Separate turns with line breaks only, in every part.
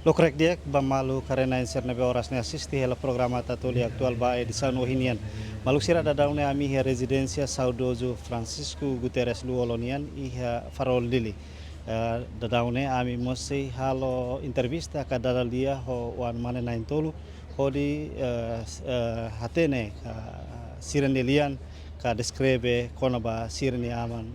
Lokrek dia malu karena inser nebe horas ne assisti hela programa tatoli aktual ba edição ohinian. Malu sira da daune ami ha residência saudoso Francisco Guterres Luolonian e ha farol lili. Da daune ami mosi halo entrevista kadara lia ho wan mane na intolu hodi hatene sirenelian ka descreve konaba sireni aman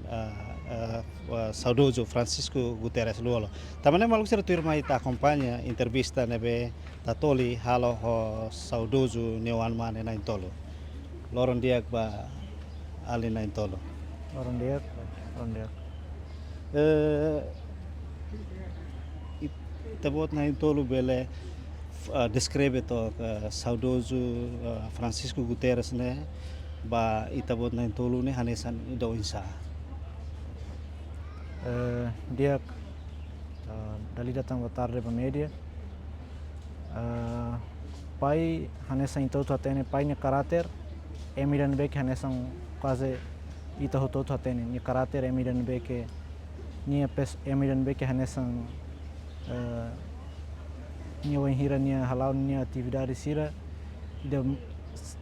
saudoso Francisco Guterres Luolo. Também malu sira tuir mai ta acompanha entrevista nebe tatoli halo ho saudoso newan mane na intolu. Loron diak ba ali na intolu.
Orang dia, orang dia.
Eh, Itabot na intolu bele descreve to saudoso Francisco Guterres ne ba itabot na intolu ne hanesan ido insa.
Dia dali datang boa tarde para média. Pai hanesa então tu atene pai ne caráter emiran be que hanesa quase ita hoto tu atene ne caráter emiran be que nia pes emiran be que hanesa nia wenhira nia halau nia atividade sira de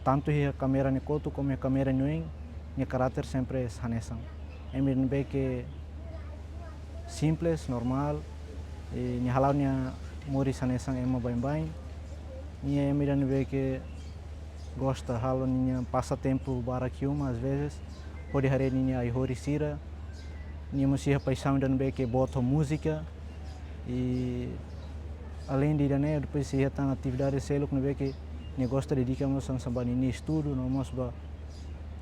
tanto a câmera ne coto como a câmera nuing nia caráter sempre hanesa emiran be que simples, normal, e nia halau nia mori sanesang ema bem nia emiran be que gosta halau nia passa tempo barakiuma às vezes pode hare nia ai hori sira nia musia paixão dan be que bota música e além de dané depois se tem atividade selo que be que nia gosta dedicamos a sambani ni estudo não mas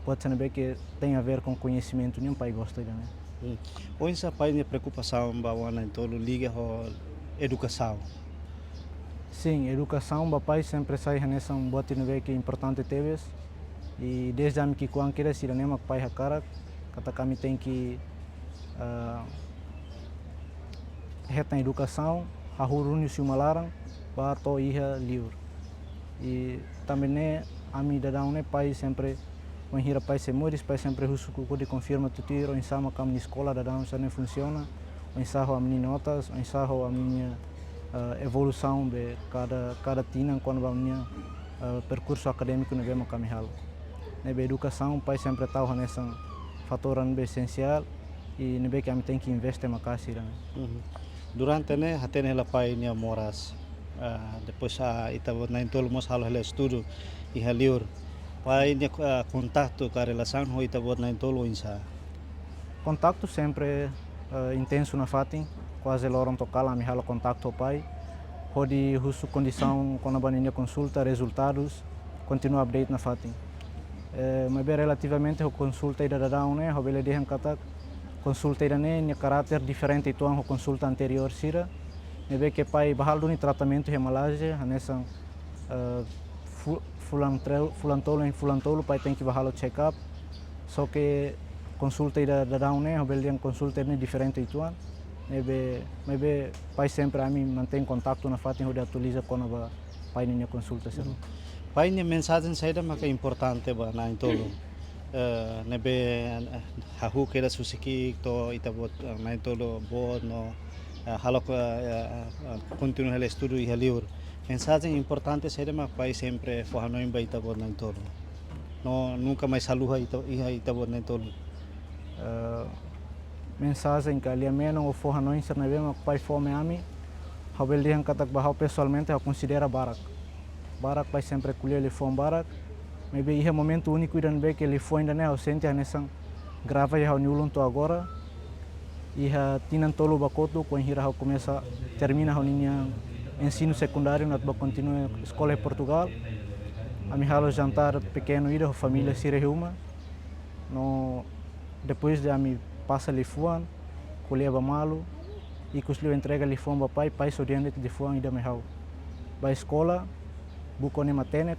pode ser be que tem a ver com conhecimento nem pai gosta dané.
Hoje essa pai ne preocupação ba wana intolu liga ho educação.
Sim, educação, papai sempre sai nessa bote no que é importante teves e desde a que quando queira se nem pai a cara, kata kami tem que reta educação, a huruni se malaram, para to ia livre e também né a mim da né pai sempre quando hira pai se moris pai sempre russo que de confirma tu tiro em sama cam na escola da dança não funciona, em sarro a minha notas, em sarro a minha evolução de cada tina quando vamos percurso acadêmico não vemos caminhá-lo. Nebe educação pai sempre está nessa fator essencial e nebe que a tem que investir na casa.
Durante né hatene la pai ne moras depois itabot na intolu mos halo hele estudo e haliur pai ne contato com a relação ho itabot na intolu insa.
Contato sempre intenso na fatin quase loron tocar lá me halo contato pai pode russo condição quando a baninha consulta resultados continua update na fatin mas bem relativamente a consulta ida da né ho bele dehan kata consulta ida né caráter diferente itu a consulta anterior sira nebe que pai bahal do tratamento de Malásia nessa fulantolo pai tem que bahal check up só que consulta ida da né ho bele consulta né diferente itu maybe pai sempre a mim mantém contato na fatin onde atualiza quando vai pai minha consulta ser.
Pai ne mensagem saída maka importante ba na intolu. Nebe hahu keda susiki to itabot na intolu bod no halok continue hele estudo e heliur. Mensagem importante saída maka pai sempre fohanoin ba itabot na intolu. No nunca mais saluha itabot na intolu.
Mensagem que ali menos o forra não ser na mesma pai fome a mim how bel dia katak bahau pessoalmente eu considera barak pai sempre colher ele fome barak maybe é momento único iran be que ele foi ainda né ausente nessa grava já o to agora e a tinan tolo bakoto com hira começa termina a linha ensino secundário na continua escola em Portugal a mim halo jantar pequeno ida a família se reúma no depois de a mim passa ali fuan, colheva malo e cuslio entrega ali fuan pai só diante de fuan ida mehau. Ba escola, buco ne matenet,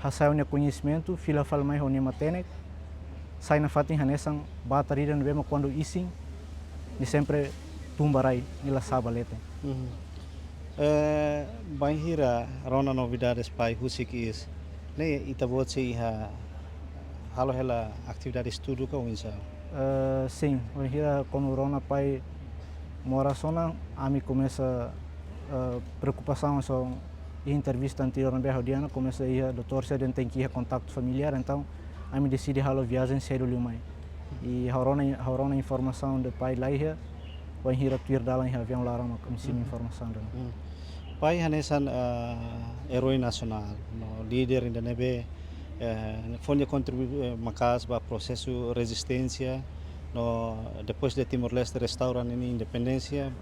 hasai ne conhecimento, fila fal mai ne matenet, sai na fatin hanesan batarida no vema quando ising, ni sempre tumbarai nila sabalete.
Banhira rona novidades pai husik is, ne itabot se iha halo hela atividade estudo ka unsa.
Sim, hoje quando o Rona pai mora só na, a mim começa preocupação só em entrevista anterior na Berrodiana, comecei a doutor se tem que ir a contato familiar, então a me decidi a viagem cedo ali mãe. E a informação do pai lá ia, vai ir a tuir dalam ia avião lá me ensina informação dela.
Pai hanesan herói nacional, no líder ainda nebe fonha contribuir macas ba processo resistência no depois de Timor-Leste restaurar a independência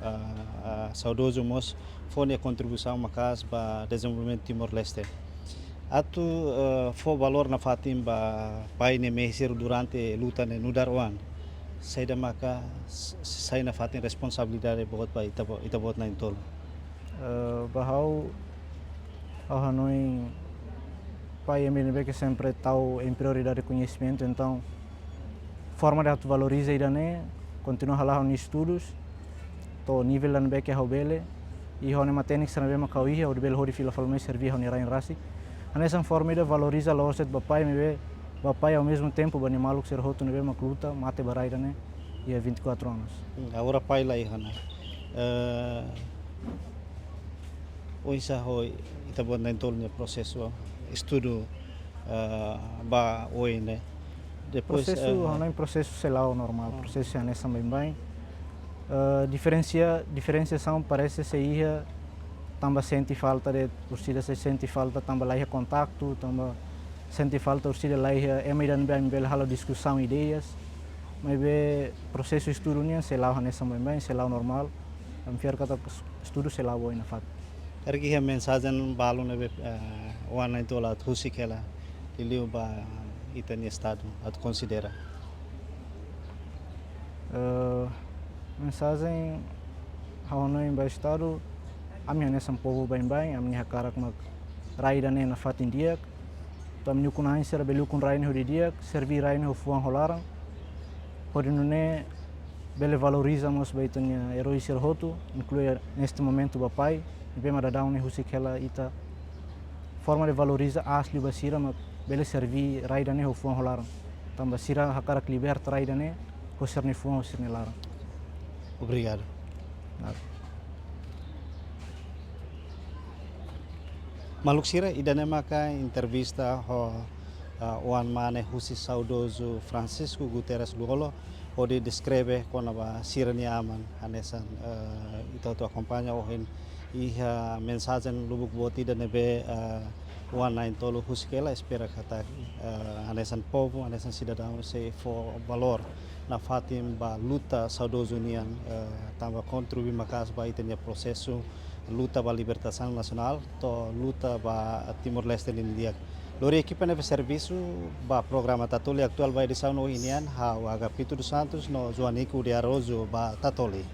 saudoso mos fonha contribuição macas ba desenvolvimento Timor-Leste. Atu fo valor na fatim ba pai ne mehir durante luta ne nudarwan. Saya da maka saya na fatim responsabilidade buat ba itabot na intol.
Bahau ao Hanoi pai e MNB que sempre estão em prioridade de conhecimento, então forma de autovalorizar ainda né, continua a lá nos estudos, to nível da NB que é o bele e o nema técnico se não macau ia o de bele hori fila falmei servir o nirain rasi, a nessa forma de valoriza lá o set bapai me bapai ao mesmo tempo bani maluco ser roto nebe macluta mate barai né e é 24 anos.
Agora pai lá ihana. Hoje já foi itabot na intol ne processo estudo ba oi né. Depois
processo não é processo selao normal, processo é nessa bem. Diferenciação parece ser ia tamba sente falta de torcida, se sente falta tamba lá ia contacto, tamba sente falta torcida lá ia é mais bem bem hala discussão ideias, mas be processo estudo nia selao nessa bem selao normal, am fiar kata estudo selao oi na fato.
Ergi a mensagem balo nebe wana intol at husikela liliu ba itani estado at considera.
Mensagem ao no em estado a minha nessa povo bem a minha cara com raida né na fato india to a minha kunai ser belu com raida no dia servir raida no fuang holaram pode não né bele valorizamos baitanya herói ser roto inclui neste momento o pai e bem madadão né husikela ita forma de valoriza asli basira mas bele servir raida né o fuang holaram tam basira hakara liberta raida né o ser ne fuang o ser ne laram.
Obrigado. Maluksira idane maka entrevista ho wan mane husi saudoso Francisco Guterres Luolo ode descreve kona ba sirani aman hanesan ito to acompanha ohin iha mensagem lubuk boti dane be wan nain tolo huskela espera kata hanesan povo hanesan cidadão se for valor na fatim ba luta saudoso nian tamba contribuir makas ba itenya processo luta ba libertação nacional to luta ba Timor-Leste lindiak lori equipa neve serviço ba programa Tatoli actual ba edição no inian ha o Agapito dos Santos no Joanico de Arrozo ba Tatoli.